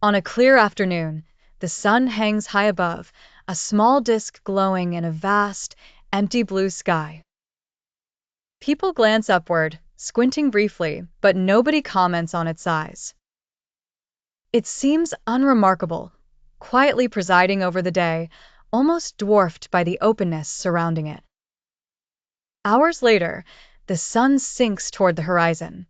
On a clear afternoon, the sun hangs high above, a small disk glowing in a vast, empty blue sky. People glance upward, squinting briefly, but nobody comments on its size. It seems unremarkable, quietly presiding over the day, almost dwarfed by the openness surrounding it. Hours later, the sun sinks toward the horizon.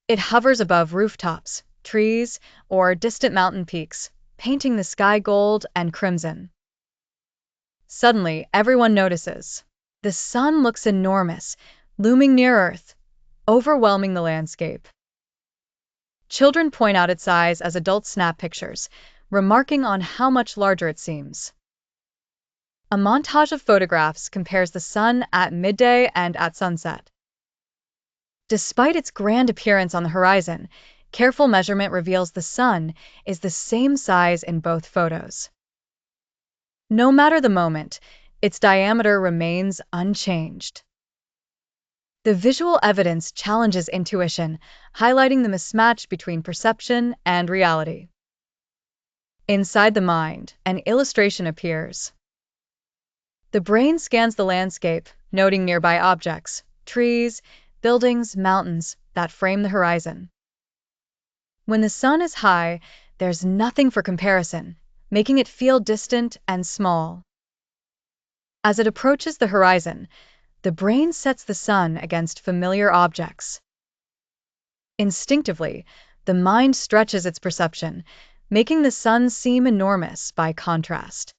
It hovers above rooftops, trees, or distant mountain peaks, painting the sky gold and crimson. Suddenly, everyone notices. The sun looks enormous, looming near Earth, overwhelming the landscape. Children point out its size as adults snap pictures, remarking on how much larger it seems. A montage of photographs compares the sun at midday and at sunset. Despite its grand appearance on the horizon, careful measurement reveals the sun is the same size in both photos. No matter the moment, its diameter remains unchanged. The visual evidence challenges intuition, highlighting the mismatch between perception and reality. Inside the mind, an illustration appears. The brain scans the landscape, noting nearby objects, trees, buildings, mountains that frame the horizon. When the sun is high, there's nothing for comparison, making it feel distant and small. As it approaches the horizon, the brain sets the sun against familiar objects. Instinctively, the mind stretches its perception, making the sun seem enormous by contrast.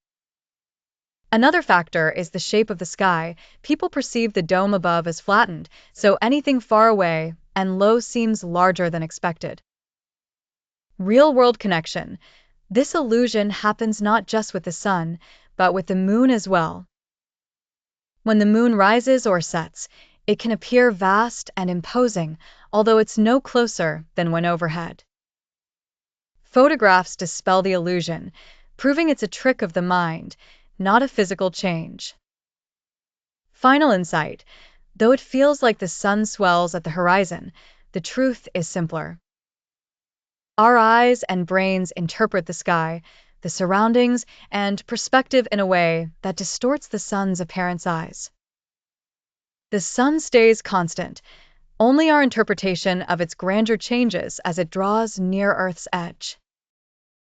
Another factor is the shape of the sky. People perceive the dome above as flattened, so anything far away and low seems larger than expected. Real-world connection. This illusion happens not just with the sun, but with the moon as well. When the moon rises or sets, it can appear vast and imposing, although it's no closer than when overhead. Photographs dispel the illusion, proving it's a trick of the mind, not a physical change. Final insight. Though it feels like the sun swells at the horizon, the truth is simpler. Our eyes and brains interpret the sky, the surroundings, and perspective in a way that distorts the sun's apparent size. The sun stays constant, only our interpretation of its grandeur changes as it draws near Earth's edge.